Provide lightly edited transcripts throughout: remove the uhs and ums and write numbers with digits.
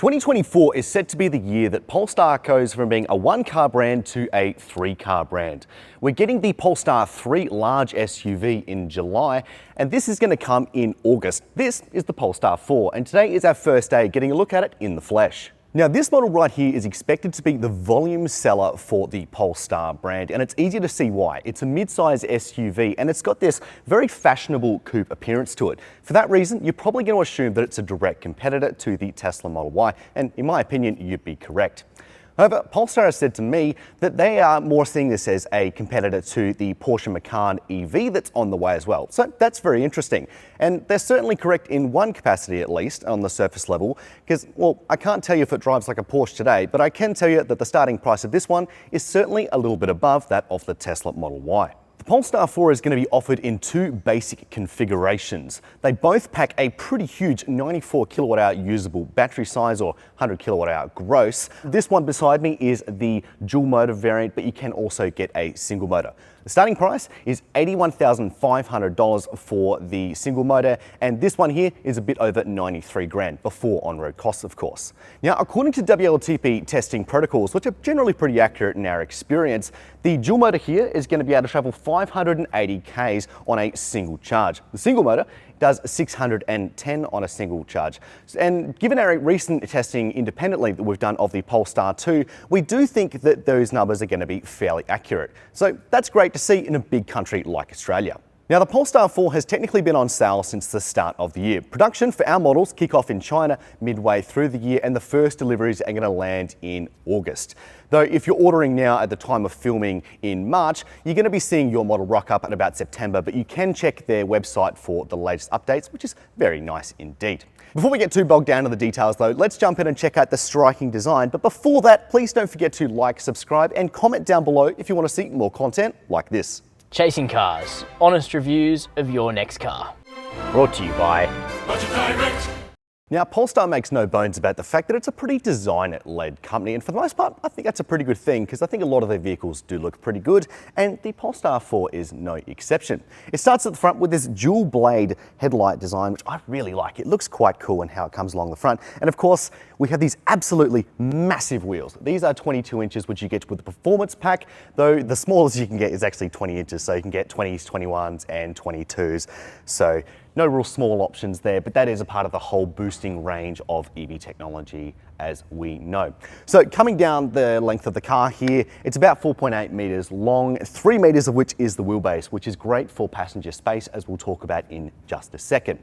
2024 is set to be the year that Polestar goes from being a one-car brand to a three-car brand. We're getting the Polestar 3 large SUV in July, and this is going to come in August. This is the Polestar 4, and today is our first day getting a look at it in the flesh. Now, this model right here is expected to be the volume seller for the Polestar brand, and it's easy to see why. It's a mid-size SUV, and it's got this very fashionable coupe appearance to it. For that reason, you're probably going to assume that it's a direct competitor to the Tesla Model Y, and in my opinion, you'd be correct. However, Polestar has said to me that they are more seeing this as a competitor to the Porsche Macan EV that's on the way as well. So that's very interesting. And they're certainly correct in one capacity, at least on the surface level, because, well, I can't tell you if it drives like a Porsche today, but I can tell you that the starting price of this one is certainly a little bit above that of the Tesla Model Y. The Polestar 4 is going to be offered in two basic configurations. They both pack a pretty huge 94 kilowatt hour usable battery size, or 100 kilowatt hour gross. This one beside me is the dual motor variant, but you can also get a single motor. The starting price is $81,500 for the single motor, and this one here is a bit over 93 grand before on-road costs, of course. Now, according to WLTP testing protocols, which are generally pretty accurate in our experience, the dual motor here is going to be able to travel 580 Ks on a single charge. The single motor does 610 on a single charge. And given our recent testing independently that we've done of the Polestar 2, we do think that those numbers are going to be fairly accurate. So that's great to see in a big country like Australia. Now, the Polestar 4 has technically been on sale since the start of the year. Production for our models kick off in China midway through the year, and the first deliveries are going to land in August. Though if you're ordering now at the time of filming in March, you're going to be seeing your model rock up at about September, but you can check their website for the latest updates, which is very nice indeed. Before we get too bogged down in the details though, let's jump in and check out the striking design. But before that, please don't forget to like, subscribe, and comment down below if you want to see more content like this. Chasing Cars, honest reviews of your next car. Brought to you by Budget Direct. Now, Polestar makes no bones about the fact that it's a pretty designer-led company, and for the most part, I think that's a pretty good thing because I think a lot of their vehicles do look pretty good, and the Polestar 4 is no exception. It starts at the front with this dual blade headlight design, which I really like. It looks quite cool in how it comes along the front, and of course, we have these absolutely massive wheels. These are 22 inches, which you get with the performance pack, though the smallest you can get is actually 20 inches, so you can get 20s, 21s, and 22s. So no real small options there, but that is a part of the whole boosting range of EV technology, as we know. So coming down the length of the car here, it's about 4.8 meters long, 3 meters of which is the wheelbase, which is great for passenger space, as we'll talk about in just a second.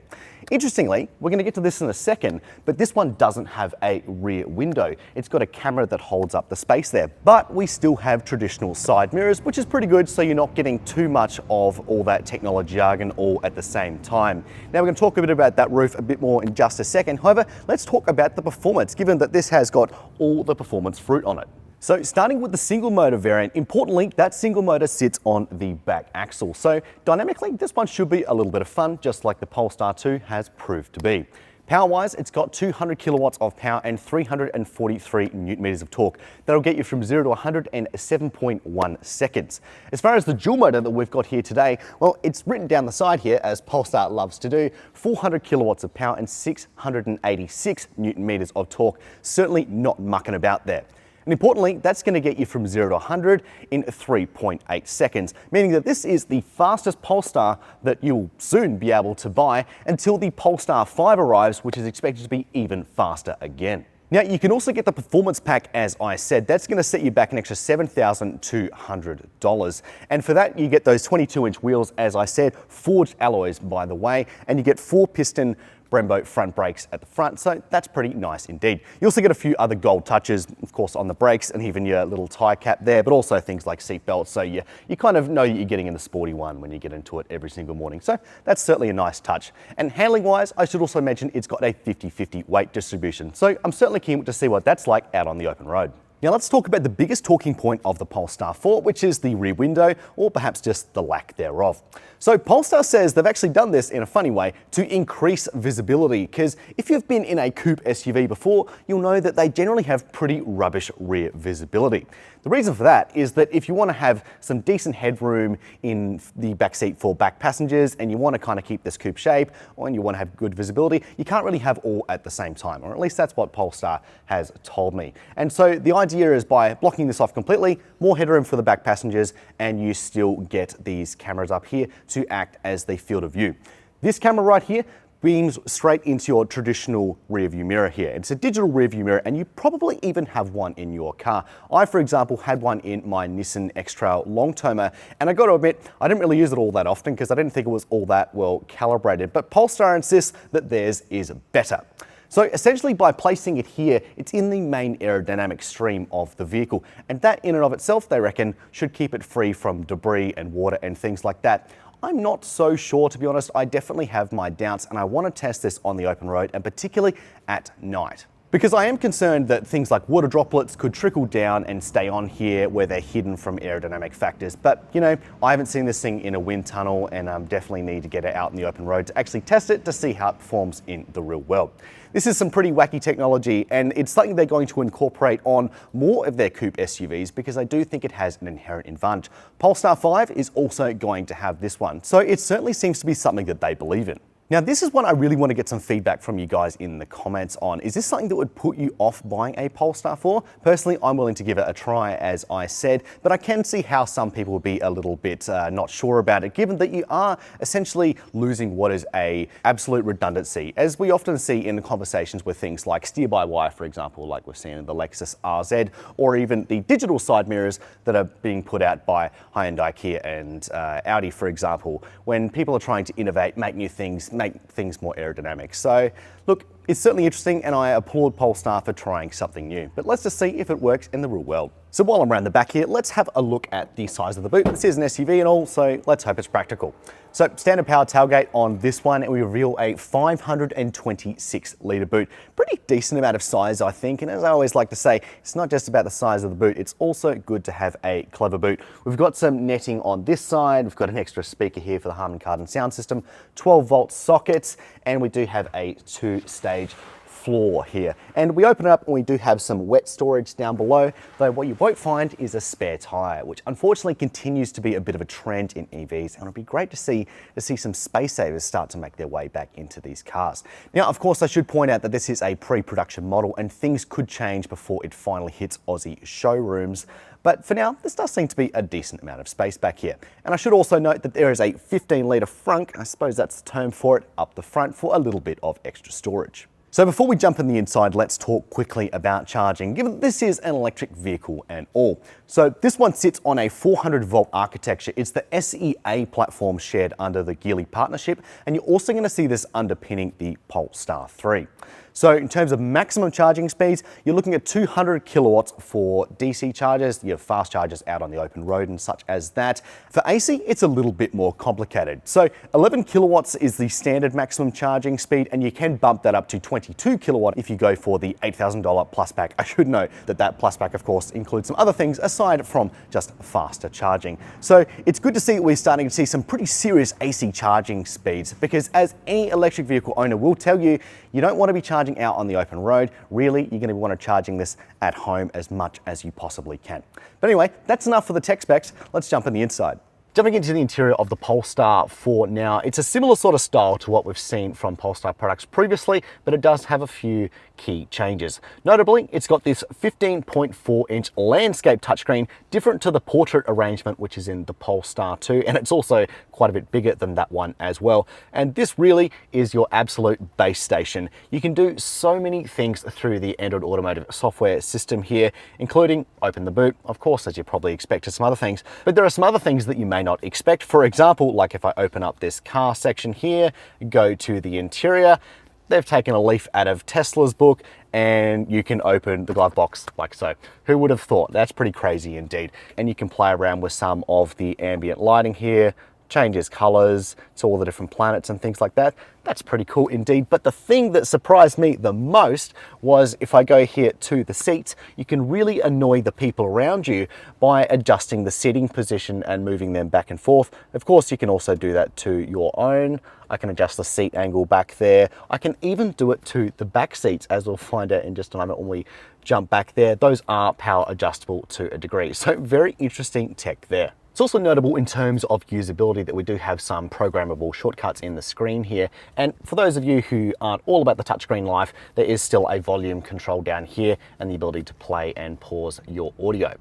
Interestingly, we're going to get to this in a second, but this one doesn't have a rear window. It's got a camera that holds up the space there, but we still have traditional side mirrors, which is pretty good, so you're not getting too much of all that technology jargon all at the same time. Now, we're going to talk a bit about that roof a bit more in just a second. However, let's talk about the performance, given that this has got all the performance fruit on it. So starting with the single motor variant, importantly, that single motor sits on the back axle. So dynamically, this one should be a little bit of fun, just like the Polestar 2 has proved to be. Power-wise, it's got 200 kilowatts of power and 343 newton meters of torque. That'll get you from 0 to 100 in 7.1 seconds. As far as the dual motor that we've got here today, well, it's written down the side here, as Polestar loves to do, 400 kilowatts of power and 686 newton meters of torque. Certainly not mucking about there. And importantly, that's going to get you from 0 to 100 in 3.8 seconds, meaning that this is the fastest Polestar that you'll soon be able to buy until the Polestar 5 arrives, which is expected to be even faster again. Now, you can also get the performance pack, as I said. That's going to set you back an extra $7,200. And for that, you get those 22-inch wheels, as I said, forged alloys, by the way, and you get 4-piston Brembo front brakes at the front, so that's pretty nice indeed. You also get a few other gold touches, of course, on the brakes and even your little tire cap there, but also things like seat belts, so you kind of know you're getting in the sporty one when you get into it every single morning. So that's certainly a nice touch. And handling-wise, I should also mention it's got a 50-50 weight distribution, so I'm certainly keen to see what that's like out on the open road. Now let's talk about the biggest talking point of the Polestar 4, which is the rear window, or perhaps just the lack thereof. So Polestar says they've actually done this in a funny way to increase visibility, because if you've been in a coupe SUV before, you'll know that they generally have pretty rubbish rear visibility. The reason for that is that if you want to have some decent headroom in the backseat for back passengers and you want to kind of keep this coupe shape, or you want to have good visibility, you can't really have all at the same time, or at least that's what Polestar has told me. And so the idea is by blocking this off completely, more headroom for the back passengers, and you still get these cameras up here to act as the field of view. This camera right here beams straight into your traditional rear view mirror here. It's a digital rear view mirror, and you probably even have one in your car. I, for example, had one in my Nissan X-Trail long-termer, and I got to admit, I didn't really use it all that often because I didn't think it was all that well calibrated, but Polestar insists that theirs is better. So essentially by placing it here, it's in the main aerodynamic stream of the vehicle, and that in and of itself, they reckon, should keep it free from debris and water and things like that. I'm not so sure, to be honest. I definitely have my doubts, and I want to test this on the open road, and particularly at night. Because I am concerned that things like water droplets could trickle down and stay on here where they're hidden from aerodynamic factors. But, you know, I haven't seen this thing in a wind tunnel, and definitely need to get it out in the open road to actually test it to see how it performs in the real world. This is some pretty wacky technology, and it's something they're going to incorporate on more of their coupe SUVs because I do think it has an inherent advantage. Polestar 5 is also going to have this one, so it certainly seems to be something that they believe in. Now, this is one I really want to get some feedback from you guys in the comments on. Is this something that would put you off buying a Polestar 4? Personally, I'm willing to give it a try, as I said, but I can see how some people would be a little bit not sure about it, given that you are essentially losing what is a absolute redundancy, as we often see in the conversations with things like steer-by-wire, for example, like we've seen in the Lexus RZ, or even the digital side mirrors that are being put out by Hyundai, Kia, and Audi, for example, when people are trying to innovate, make new things, make things more aerodynamic. So look, it's certainly interesting, and I applaud Polestar for trying something new, but let's just see if it works in the real world. So while I'm around the back here, let's have a look at the size of the boot. This is an SUV and all, so let's hope it's practical. So standard power tailgate on this one, and we reveal a 526 litre boot. Pretty decent amount of size, I think, and as I always like to say, it's not just about the size of the boot, it's also good to have a clever boot. We've got some netting on this side, we've got an extra speaker here for the Harman Kardon sound system, 12-volt sockets, and we do have a 2-stage floor here. And we open it up and we do have some wet storage down below, though what you won't find is a spare tire, which unfortunately continues to be a bit of a trend in EVs, and it'd be great to see some space savers start to make their way back into these cars. Now, of course, I should point out that this is a pre-production model and things could change before it finally hits Aussie showrooms. But for now, this does seem to be a decent amount of space back here. And I should also note that there is a 15-litre frunk, I suppose that's the term for it, up the front for a little bit of extra storage. So before we jump in the inside, let's talk quickly about charging, given that this is an electric vehicle and all. So this one sits on a 400-volt architecture. It's the SEA platform shared under the Geely partnership, and you're also going to see this underpinning the Polestar 3. So in terms of maximum charging speeds, you're looking at 200 kilowatts for DC chargers, your fast chargers out on the open road and such as that. For AC, it's a little bit more complicated. So 11 kilowatts is the standard maximum charging speed, and you can bump that up to 22 kilowatt if you go for the $8,000 Plus Pack. I should note that that Plus Pack, of course, includes some other things aside from just faster charging. So it's good to see that we're starting to see some pretty serious AC charging speeds, because as any electric vehicle owner will tell you, you don't want to be charging out on the open road. Really, you're going to want to charging this at home as much as you possibly can. But anyway, that's enough for the tech specs. Let's jump in the inside. Jumping into the interior of the Polestar 4 now, it's a similar sort of style to what we've seen from Polestar products previously, but it does have a few key changes. Notably, it's got this 15.4-inch landscape touchscreen, different to the portrait arrangement which is in the Polestar 2, and it's also quite a bit bigger than that one as well. And this really is your absolute base station. You can do so many things through the Android Automotive software system here, including open the boot, of course, as you probably expected some other things, but there are some other things that you may not expect. For example, like if I open up this car section here, go to the interior, they've taken a leaf out of Tesla's book and you can open the glove box like so. Who would have thought? That's pretty crazy indeed. And you can play around with some of the ambient lighting here, changes colors to all the different planets and things like that. That's pretty cool indeed. But the thing that surprised me the most was if I go here to the seats, you can really annoy the people around you by adjusting the sitting position and moving them back and forth. Of course, you can also do that to your own. I can adjust the seat angle back there. I can even do it to the back seats, as we'll find out in just a moment when we jump back there. Those are power adjustable to a degree. So very interesting tech there. It's also notable in terms of usability that we do have some programmable shortcuts in the screen here. And for those of you who aren't all about the touchscreen life, there is still a volume control down here and the ability to play and pause your audio.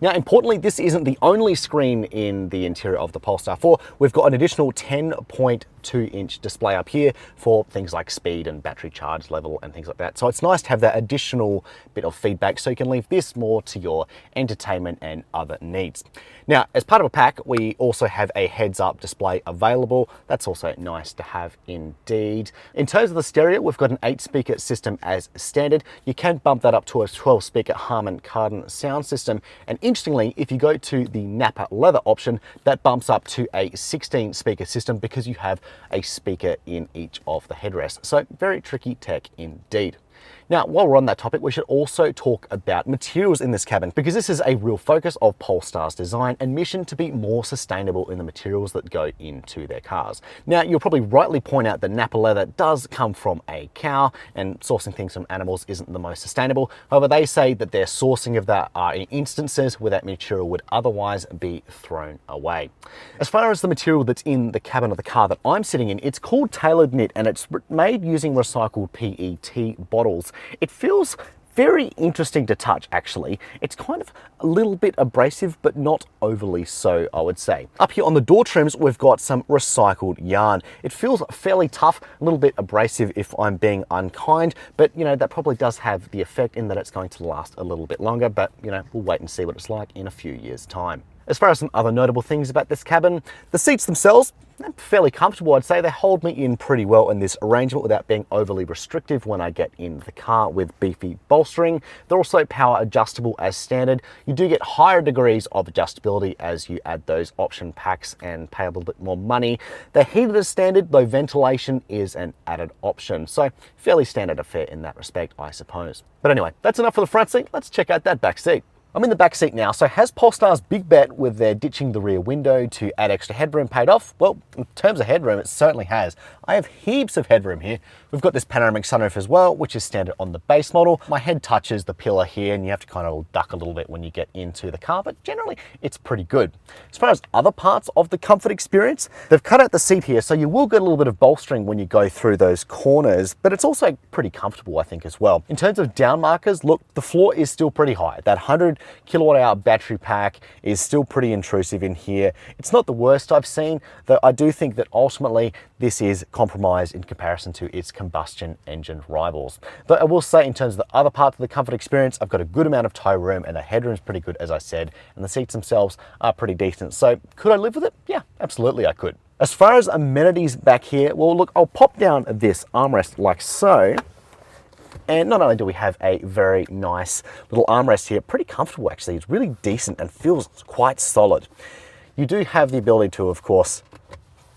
Now, importantly, this isn't the only screen in the interior of the Polestar 4. We've got an additional 10.2-inch display up here for things like speed and battery charge level and things like that. So it's nice to have that additional bit of feedback so you can leave this more to your entertainment and other needs. Now, as part of a pack, we also have a heads-up display available. That's also nice to have indeed. In terms of the stereo, we've got an 8-speaker system as standard. You can bump that up to a 12-speaker Harman Kardon sound system. And interestingly, if you go to the Napa leather option, that bumps up to a 16-speaker system because you have a speaker in each of the headrests. So very tricky tech indeed. Now, while we're on that topic, we should also talk about materials in this cabin, because this is a real focus of Polestar's design and mission to be more sustainable in the materials that go into their cars. Now, you'll probably rightly point out that Napa leather does come from a cow, and sourcing things from animals isn't the most sustainable. However, they say that their sourcing of that are in instances where that material would otherwise be thrown away. As far as the material that's in the cabin of the car that I'm sitting in, it's called Tailored Knit, and it's made using recycled PET bottles. It feels very interesting to touch, actually. It's kind of a little bit abrasive, but not overly so, I would say. Up here on the door trims, we've got some recycled yarn. It feels fairly tough, a little bit abrasive if I'm being unkind, but you know, that probably does have the effect in that it's going to last a little bit longer, but you know, we'll wait and see what it's like in a few years' time. As far as some other notable things about this cabin, the seats themselves, they're fairly comfortable, I'd say. They hold me in pretty well in this arrangement without being overly restrictive when I get in the car with beefy bolstering. They're also power adjustable as standard. You do get higher degrees of adjustability as you add those option packs and pay a little bit more money. They're heated as standard, though ventilation is an added option. So fairly standard affair in that respect, I suppose. But anyway, that's enough for the front seat. Let's check out that back seat. I'm in the back seat now, so has Polestar's big bet with their ditching the rear window to add extra headroom paid off? Well, in terms of headroom, it certainly has. I have heaps of headroom here. We've got this panoramic sunroof as well, which is standard on the base model. My head touches the pillar here, and you have to kind of duck a little bit when you get into the car, but generally it's pretty good. As far as other parts of the comfort experience, they've cut out the seat here, so you will get a little bit of bolstering when you go through those corners, but it's also pretty comfortable, I think, as well. In terms of down markers, look, the floor is still pretty high. That 100 kilowatt hour battery pack is still pretty intrusive in here. It's not the worst I've seen, though I do think that ultimately this is compromised in comparison to its combustion engine rivals. Though I will say, in terms of the other parts of the comfort experience, I've got a good amount of toe room and the headroom's pretty good, as I said, and the seats themselves are pretty decent. So could I live with it? Yeah, absolutely I could. As far as amenities back here, well, look, I'll pop down this armrest like so. And not only do we have a very nice little armrest here, pretty comfortable actually, it's really decent and feels quite solid. You do have the ability to, of course,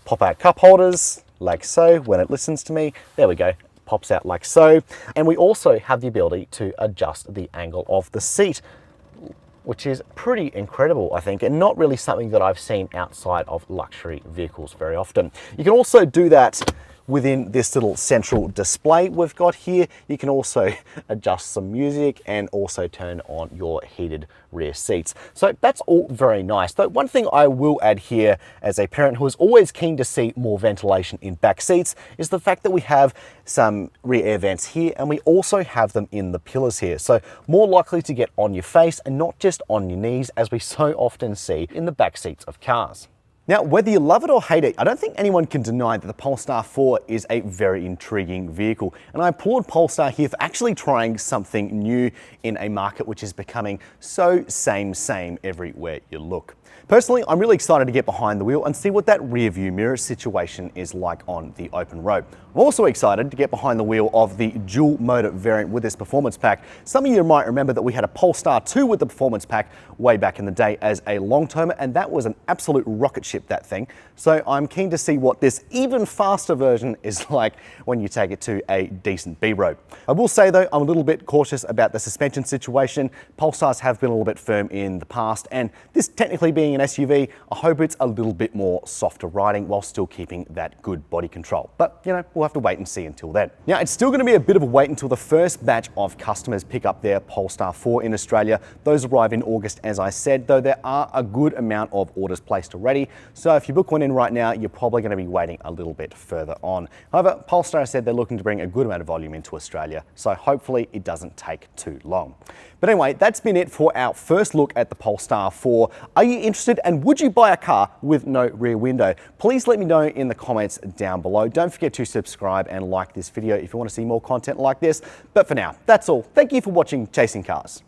pop out cup holders like so when it listens to me. There we go, pops out like so. And we also have the ability to adjust the angle of the seat, which is pretty incredible, I think, and not really something that I've seen outside of luxury vehicles very often. You can also do that within this little central display we've got here. You can also adjust some music and also turn on your heated rear seats. So that's all very nice. Though one thing I will add here as a parent who is always keen to see more ventilation in back seats is the fact that we have some rear air vents here, and we also have them in the pillars here. So more likely to get on your face and not just on your knees, as we so often see in the back seats of cars. Now, whether you love it or hate it, I don't think anyone can deny that the Polestar 4 is a very intriguing vehicle. And I applaud Polestar here for actually trying something new in a market which is becoming so same everywhere you look. Personally, I'm really excited to get behind the wheel and see what that rear view mirror situation is like on the open road. I'm also excited to get behind the wheel of the dual motor variant with this performance pack. Some of you might remember that we had a Polestar 2 with the performance pack way back in the day as a long-termer, and that was an absolute rocket ship that thing. So I'm keen to see what this even faster version is like when you take it to a decent B-road. I will say though, I'm a little bit cautious about the suspension situation. Polestars have been a little bit firm in the past, and this technically being an SUV, I hope it's a little bit more softer riding while still keeping that good body control. But you know, we'll have to wait and see until then. Now, it's still going to be a bit of a wait until the first batch of customers pick up their Polestar 4 in Australia. Those arrive in August, as I said, though there are a good amount of orders placed already. So if you book one in right now, you're probably going to be waiting a little bit further on. However, Polestar said they're looking to bring a good amount of volume into Australia, so hopefully it doesn't take too long. But anyway, that's been it for our first look at the Polestar 4. Are you interested, and would you buy a car with no rear window? Please let me know in the comments down below. Don't forget to subscribe and like this video if you want to see more content like this. But for now, that's all. Thank you for watching Chasing Cars.